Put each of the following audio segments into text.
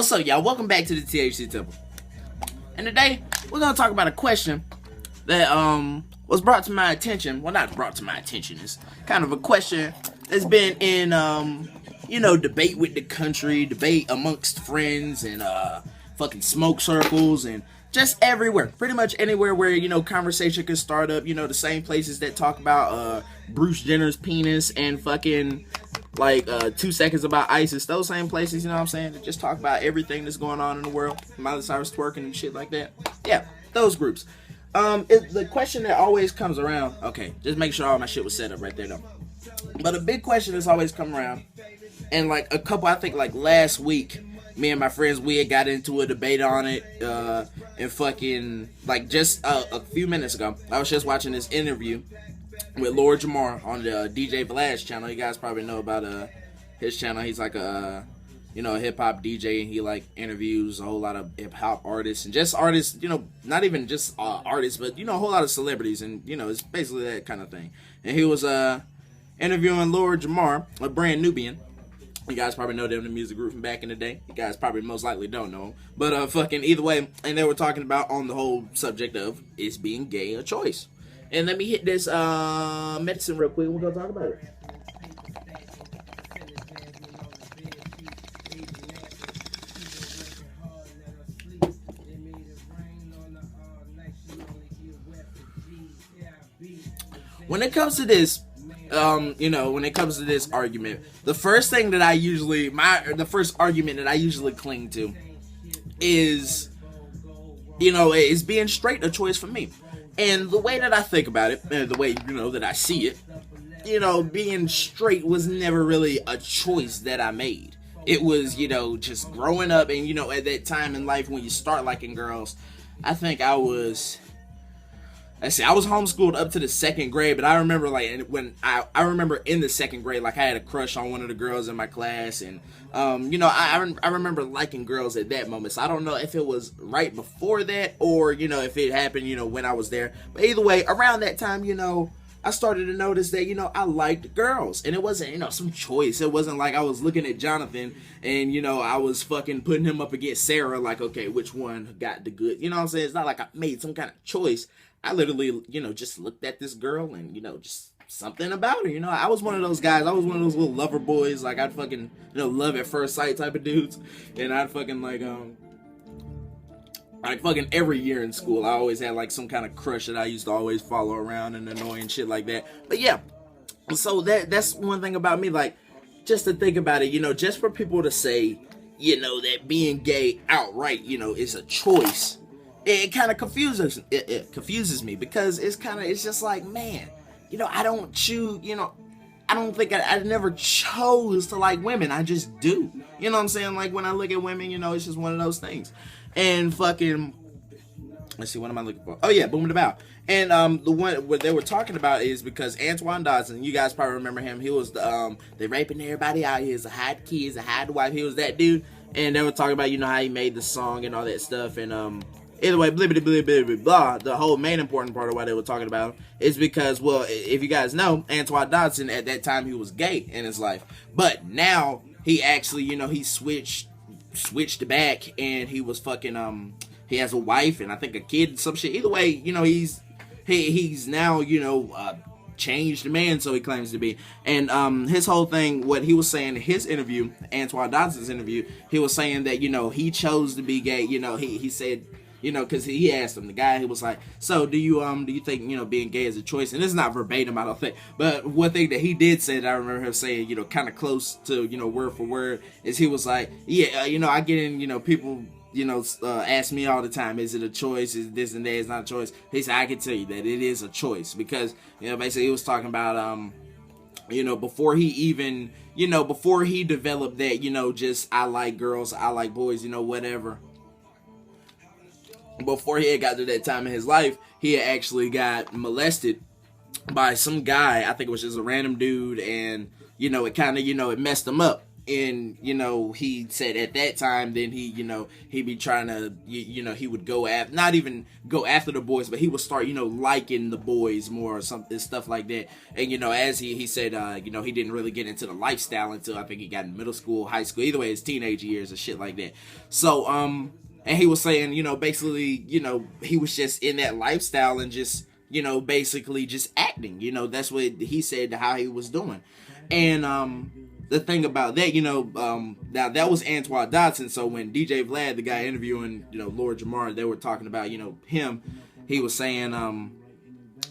What's up, y'all? Welcome back to the THCtemple. And today, we're going to talk about a question that was brought to my attention. Well, not brought to my attention. It's kind of a question that's been in, debate with the country, debate amongst friends, and fucking smoke circles, and just everywhere. Pretty much anywhere where, conversation can start up. The same places that talk about Bruce Jenner's penis and fucking... 2 seconds about ISIS, those same places, that just talk about everything that's going on in the world, Miley Cyrus twerking and shit like that. Yeah, those groups. The question that always comes around, okay, just make sure all my shit was set up right there though. But a big question that's always come around, and last week, me and my friends, we had got into a debate on it, and fucking, just a few minutes ago, I was just watching this interview with Lord Jamar on the DJ Vlad's channel. You guys probably know about his channel. He's like a hip-hop DJ. He interviews a whole lot of hip-hop artists and just artists, not even just artists, but a whole lot of celebrities, and it's basically that kind of thing. And he was interviewing Lord Jamar, a brand Nubian. You guys probably know them, the music group from back in the day. You guys probably most likely don't know them. But fucking either way, and they were talking about on the whole subject of, is being gay a choice? And let me hit this medicine real quick. We're going to talk about it. When it comes to this, when it comes to this argument, the first argument that I usually cling to is, is being straight a choice for me. And the way that I think about it, and the way, that I see it, being straight was never really a choice that I made. It was, just growing up and, at that time in life when you start liking girls, I think I was homeschooled up to the 2nd grade, but I remember, when I remember in the 2nd grade, I had a crush on one of the girls in my class, and, I remember liking girls at that moment, so I don't know if it was right before that, or, if it happened, when I was there, but either way, around that time, I started to notice that, I liked girls, and it wasn't, some choice. It wasn't like I was looking at Jonathan, and, I was fucking putting him up against Sarah, okay, which one got the good, what I'm saying? It's not like I made some kind of choice. I literally, just looked at this girl and, just something about her, I was one of those guys. I was one of those little lover boys. I'd fucking, love at first sight type of dudes. And I'd fucking, fucking every year in school, I always had, some kind of crush that I used to always follow around and annoy and shit like that. But, yeah. So, that's one thing about me, just to think about it, just for people to say, that being gay outright, is a choice. It kind of confuses me because it's just like, man, I don't choose, I don't think I never chose to like women. I just do. You know what I'm saying? When I look at women, it's just one of those things. And fucking, let's see, what am I looking for? Oh yeah, boom and about. And the one what they were talking about is because Antoine Dodson, you guys probably remember him. He was the they raping everybody out here. He's a hot kid, he's a hot wife. He was that dude. And they were talking about, how he made the song and all that stuff. And either way, blah, blah, blah, blah, blah, blah. The whole main important part of why they were talking about him is because, well, if you guys know, Antoine Dodson, at that time, he was gay in his life. But now, he actually, he switched back, and he was fucking, he has a wife, and I think a kid and some shit. Either way, he's now, changed man, so he claims to be. And his whole thing, what he was saying in his interview, Antoine Dodson's interview, he was saying that, he chose to be gay. He said... because he asked him, the guy, he was like, so do you think, being gay is a choice? And it's not verbatim, I don't think. But one thing that he did say that I remember him saying, kind of close to, word for word, is he was like, yeah, I get in, people, ask me all the time, is it a choice? Is this and that? It's not a choice. He said, I can tell you that it is a choice. Because, basically he was talking about, before he even, before he developed that, just I like girls, I like boys, whatever. Before he had got to that time in his life, he had actually got molested by some guy. I think it was just a random dude, and it kind of it messed him up. and he said at that time, then he'd be trying to, he would go after, not even go after the boys, but he would start liking the boys more or something, stuff like that. And as he said, he didn't really get into the lifestyle until I think he got in middle school, high school, either way, his teenage years and shit like that. So and he was saying, basically, he was just in that lifestyle and just basically just acting. That's what he said, how he was doing. And the thing about that, now that was Antoine Dodson. So when DJ Vlad, the guy interviewing, Lord Jamar, they were talking about, him, he was saying,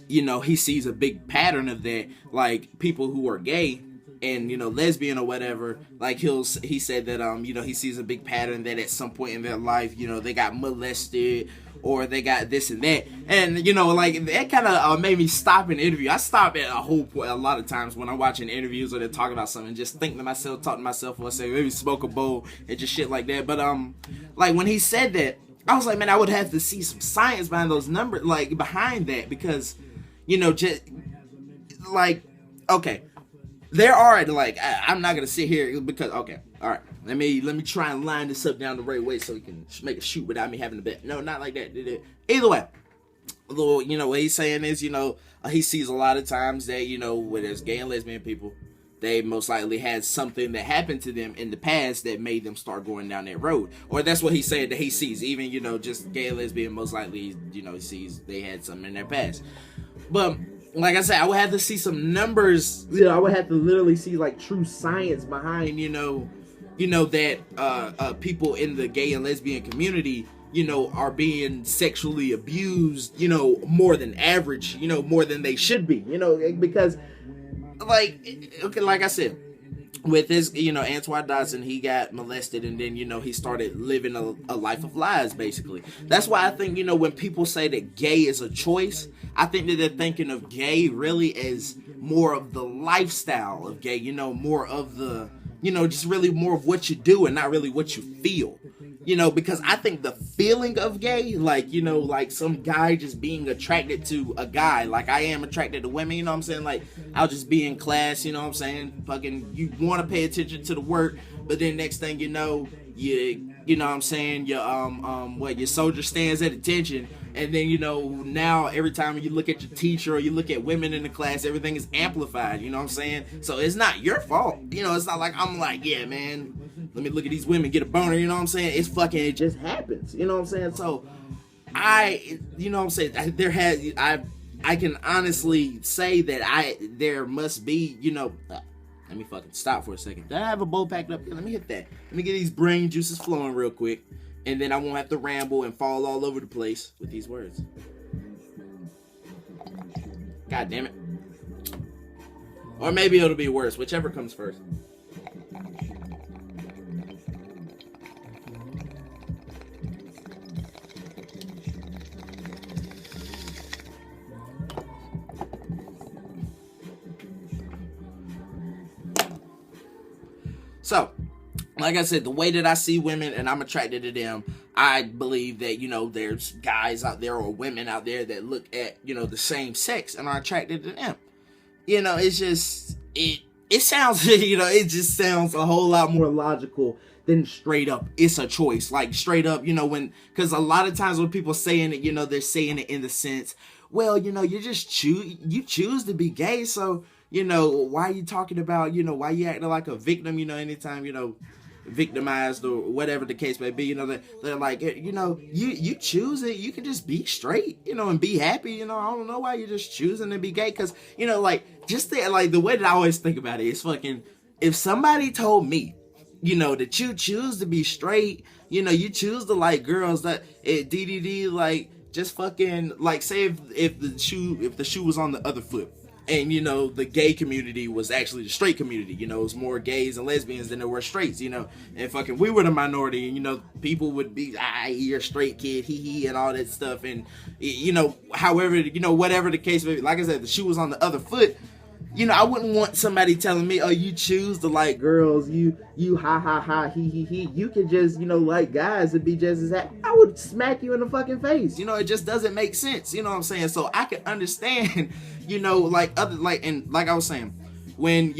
he sees a big pattern of that, like people who are gay and, lesbian or whatever, like he said that, he sees a big pattern that at some point in their life, they got molested or they got this and that. And, like, that kind of made me stop an interview. I stop at a lot of times when I'm watching interviews or they're talking about something, just think to myself, talk to myself for a second, maybe smoke a bowl and just shit like that. But, like, when he said that, I was like, man, I would have to see some science behind those numbers, like, behind that, because, just, like, okay, there are, like, I'm not going to sit here because, okay, all right, let me try and line this up down the right way so we can make a shoot without me having to bet. No, not like that. Either way, what he's saying is, he sees a lot of times that, when there's gay and lesbian people, they most likely had something that happened to them in the past that made them start going down that road. Or that's what he's saying that he sees. Even, just gay and lesbian, most likely, he sees they had something in their past. But like I said, I would have to see some numbers. I would have to literally see like true science behind, that people in the gay and lesbian community, are being sexually abused, more than average, more than they should be, because, like, okay, like I said, with this, Antoine Dodson, he got molested and then, he started living a life of lies, basically. That's why I think, when people say that gay is a choice, I think that they're thinking of gay really as more of the lifestyle of gay, more of the, just really more of what you do and not really what you feel. Because I think the feeling of gay, like, like some guy just being attracted to a guy, like I am attracted to women, you know what I'm saying? Like, I'll just be in class, you know what I'm saying? Fucking, you want to pay attention to the work, but then next thing you know what I'm saying, your soldier stands at attention, and then, now every time you look at your teacher or you look at women in the class, everything is amplified, you know what I'm saying? So it's not your fault, it's not like I'm like, yeah, man, let me look at these women, get a boner, you know what I'm saying? It's fucking, it just happens, you know what I'm saying? So, I can honestly say that there must be, let me fucking stop for a second. Did I have a bowl packed up? Let me hit that. Let me get these brain juices flowing real quick, and then I won't have to ramble and fall all over the place with these words. God damn it. Or maybe it'll be worse, whichever comes first. So, like I said, the way that I see women and I'm attracted to them, I believe that, there's guys out there or women out there that look at, the same sex and are attracted to them. It's just, it sounds, it just sounds a whole lot more logical than straight up, it's a choice. Like, straight up, because a lot of times when people saying it, they're saying it in the sense, well, you just choose to be gay, so, why are you talking about, why you acting like a victim, anytime, victimized or whatever the case may be, they're like, you choose it, you can just be straight, and be happy, I don't know why you're just choosing to be gay, because, like, just the way that I always think about it is fucking, if somebody told me, that you choose to be straight, you choose to like girls, that it DDD, like, just fucking, like, say if the shoe was on the other foot, and the gay community was actually the straight community, it was more gays and lesbians than there were straights, and fucking we were the minority, and people would be, you're a straight kid, hee and all that stuff, and however, whatever the case may be, like I said, the shoe was on the other foot. I wouldn't want somebody telling me, oh, you choose to like girls, you ha he, you can just, like guys and be just as happy. I would smack you in the fucking face. It just doesn't make sense. You know what I'm saying? So I can understand, like other, like, and like I was saying, when,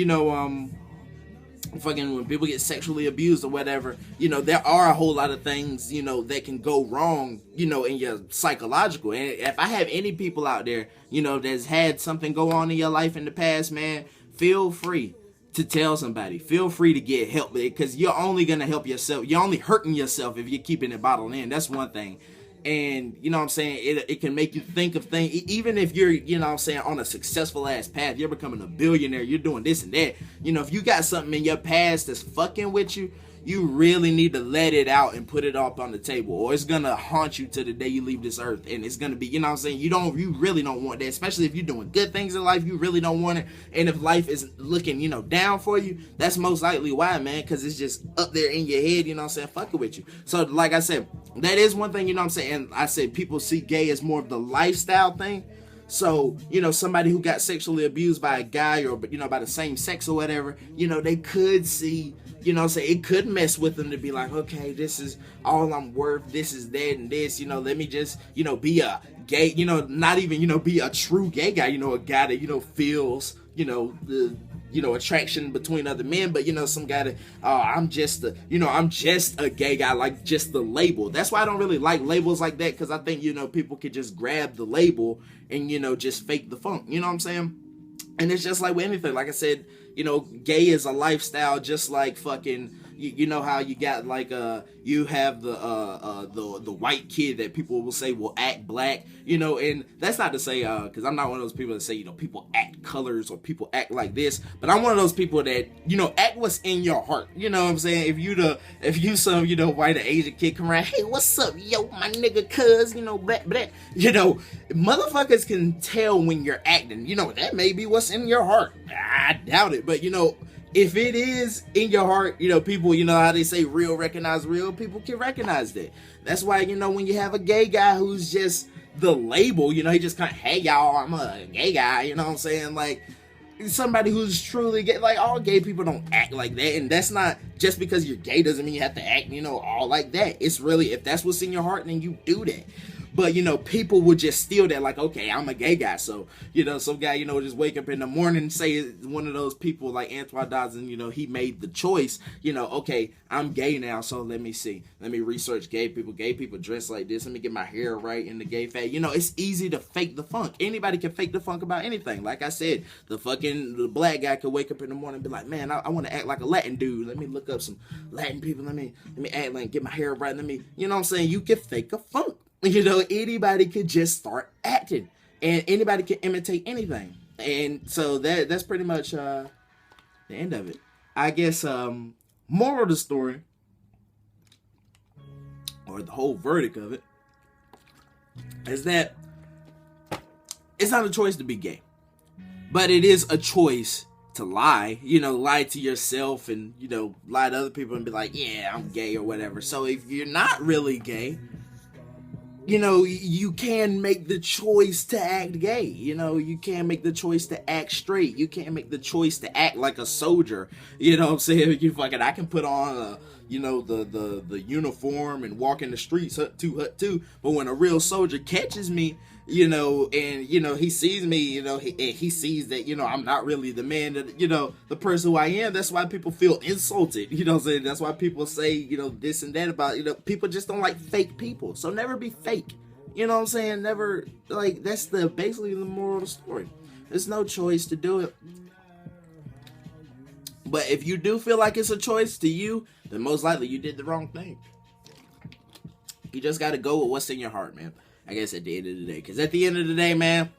fucking when people get sexually abused or whatever, you know, there are a whole lot of things, you know, that can go wrong, you know, in your psychological. And if I have any people out there, you know, that's had something go on in your life in the past, man, feel free to tell somebody. Feel free to get help, because you're only gonna help yourself. You're only hurting yourself if you're keeping it bottled in. That's one thing. And you know what I'm saying, it can make you think of things, even if you're, you know what I'm saying, on a successful ass path, you're becoming a billionaire, you're doing this and that, you know, if you got something in your past that's fucking with you, you really need to let it out and put it up on the table, or it's gonna haunt you to the day you leave this earth. And it's gonna be, you know what I'm saying, you really don't want that, especially if you're doing good things in life. You really don't want it. And if life is looking, you know, down for you, that's most likely why, man, because it's just up there in your head, you know what I'm saying, fucking with you. So like I said, that is one thing, you know what I'm saying. And I said people see gay as more of the lifestyle thing. So, you know, somebody who got sexually abused by a guy, or, you know, by the same sex or whatever, you know, they could see, you know what I'm saying, it could mess with them to be like, okay, this is all I'm worth, this is that and this, you know, let me just, you know, be a gay, you know, not even, you know, be a true gay guy, you know, a guy that, you know, feels, you know, the, you know, attraction between other men, but, you know, some guy that, I'm just a gay guy, like just the label. That's why I don't really like labels like that, because I think, you know, people could just grab the label and, you know, just fake the funk, you know what I'm saying? And it's just like with anything, like I said, you know, gay is a lifestyle, just like fucking, you know how you got like you have the white kid that people will say will act black, you know, and that's not to say because I'm not one of those people that say, you know, people act colors or people act like this, but I'm one of those people that, you know, act what's in your heart, you know what I'm saying. If you some, you know, white or Asian kid come around, hey, what's up, yo, my nigga, cuz, you know, black, you know, motherfuckers can tell when you're acting, you know, that may be what's in your heart. I doubt it, but you know, if it is in your heart, you know, people, you know how they say real recognize real, people can recognize that. That's why, you know, when you have a gay guy who's just the label, you know, he just kind of, hey, y'all, I'm a gay guy, you know what I'm saying? Like, somebody who's truly gay, like, all gay people don't act like that. And that's not just because you're gay doesn't mean you have to act, you know, all like that. It's really, if that's what's in your heart, then you do that. But, you know, people would just steal that, like, okay, I'm a gay guy. So, you know, some guy, you know, just wake up in the morning and say one of those people like Antoine Dodson, you know, he made the choice, you know, okay, I'm gay now, so let me see. Let me research gay people. Gay people dress like this. Let me get my hair right in the gay fad. You know, it's easy to fake the funk. Anybody can fake the funk about anything. Like I said, the black guy could wake up in the morning and be like, man, I want to act like a Latin dude. Let me look up some Latin people. Let me act like, get my hair right. Let me, you know what I'm saying? You can fake a funk. You know, anybody could just start acting, and anybody can imitate anything. And so that's pretty much the end of it. I guess moral of the story, or the whole verdict of it, is that it's not a choice to be gay, but it is a choice to lie, you know, lie to yourself and, you know, lie to other people and be like, yeah, I'm gay or whatever. So if you're not really gay, you know, you can make the choice to act gay. You know, you can make the choice to act straight. You can't make the choice to act like a soldier. You know what I'm saying? You fucking, I can put on you know, the uniform and walk in the streets, hut two. But when a real soldier catches me, you know, and, you know, he sees me, you know, he sees that, you know, I'm not really the man that, you know, the person who I am. That's why people feel insulted, you know what I'm saying? That's why people say, you know, this and that about, you know, people just don't like fake people. So never be fake, you know what I'm saying? Never, like, that's basically the moral of the story. There's no choice to do it. But if you do feel like it's a choice to you, then most likely you did the wrong thing. You just got to go with what's in your heart, man. I guess at the end of the day. Because at the end of the day, man,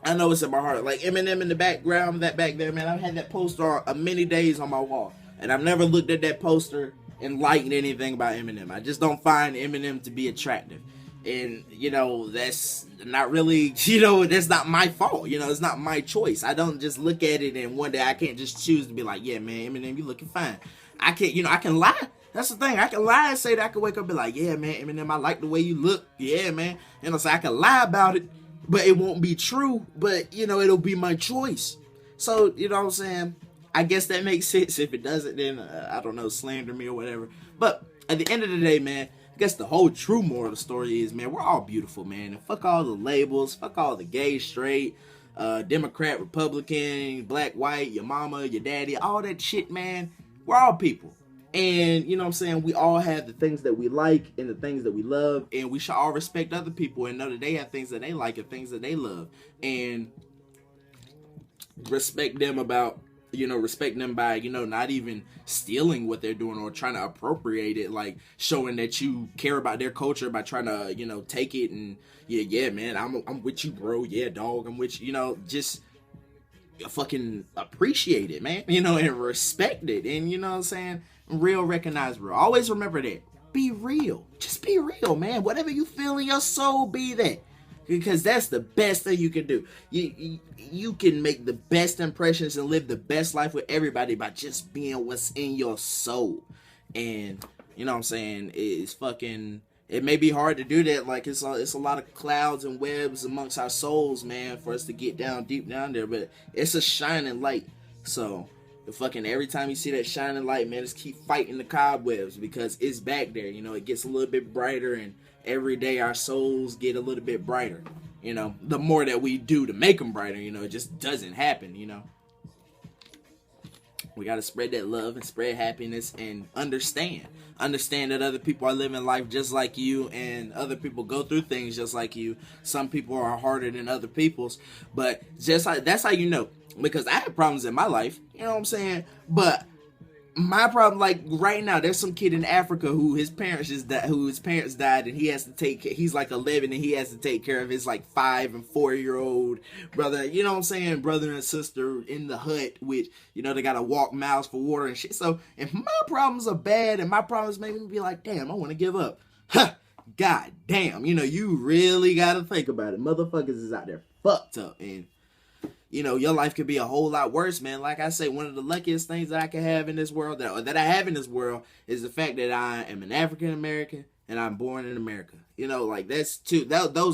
I know it's in my heart. Like Eminem in the background, that back there, man, I've had that poster many days on my wall. And I've never looked at that poster and liked anything about Eminem. I just don't find Eminem to be attractive. And, you know, that's not really, you know, that's not my fault. You know, it's not my choice. I don't just look at it and one day I can't just choose to be like, yeah, man, Eminem, you looking fine. I can't, you know, I can lie. That's the thing. I can lie and say that. I can wake up and be like, yeah, man, Eminem, I like the way you look. Yeah, man. You know, so I can lie about it, but it won't be true. But, you know, it'll be my choice. So, you know what I'm saying? I guess that makes sense. If it doesn't, then, I don't know, slander me or whatever. But at the end of the day, man, I guess the whole true moral of the story is, man, we're all beautiful, man. And fuck all the labels. Fuck all the gay, straight, Democrat, Republican, black, white, your mama, your daddy, all that shit, man. we're all people. And, you know what I'm saying, we all have the things that we like and the things that we love, and we should all respect other people and know that they have things that they like and things that they love, and respect them by, not even stealing what they're doing or trying to appropriate it, like showing that you care about their culture by trying to, take it and, yeah, man, I'm with you, bro. Yeah, dog, I'm with you, just fucking appreciate it, man, and respect it. And, you know what I'm saying? Real recognize real. Always remember that. Be real. Just be real, man. Whatever you feel in your soul, be that. Because that's the best thing you can do. You can make the best impressions and live the best life with everybody by just being what's in your soul. And, you know what I'm saying? It may be hard to do that. Like, it's a lot of clouds and webs amongst our souls, man, for us to get deep down there. But it's a shining light. So, every time you see that shining light, man, just keep fighting the cobwebs because it's back there. It gets a little bit brighter, and every day our souls get a little bit brighter. The more that we do to make them brighter, it just doesn't happen, We got to spread that love and spread happiness and understand that other people are living life just like you, and other people go through things just like you. Some people are harder than other people's, but that's how you know. Because I have problems in my life, you know what I'm saying? But my problem, like right now, there's some kid in Africa who his parents died, and he's like 11, and he has to take care of his like 5 and 4-year-old brother, you know what I'm saying? Brother and sister in the hut with, they gotta walk miles for water and shit. So if my problems are bad and my problems make me be like, damn, I want to give up. Huh, god damn, you really gotta think about it. Motherfuckers is out there fucked up, and your life could be a whole lot worse, man. Like I say, one of the luckiest things that I can have in this world, that I have in this world, is the fact that I am an African American and I'm born in America. Like those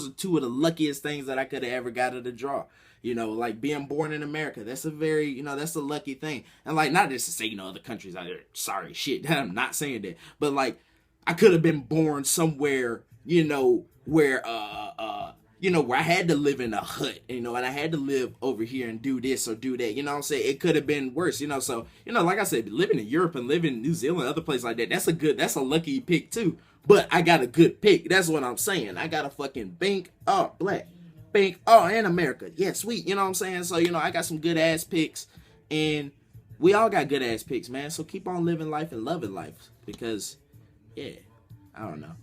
are two of the luckiest things that I could have ever got at the draw. Like being born in America, that's a very, that's a lucky thing. And like, not just to say, other countries out there, sorry shit, I'm not saying that, but like, I could have been born somewhere, where where I had to live in a hut, and I had to live over here and do this or do that, what I'm saying? It could have been worse, so, like I said, living in Europe and living in New Zealand, other places like that, that's a lucky pick too. But I got a good pick. That's what I'm saying. I got a fucking black, and America. Yeah, sweet, you know what I'm saying? So, I got some good ass picks, and we all got good ass picks, man. So keep on living life and loving life, because, yeah, I don't know.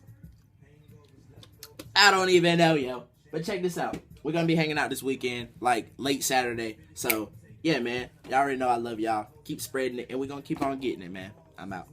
I don't even know, yo. But check this out. We're going to be hanging out this weekend, like late Saturday. So, yeah, man. Y'all already know I love y'all. Keep spreading it, and we're going to keep on getting it, man. I'm out.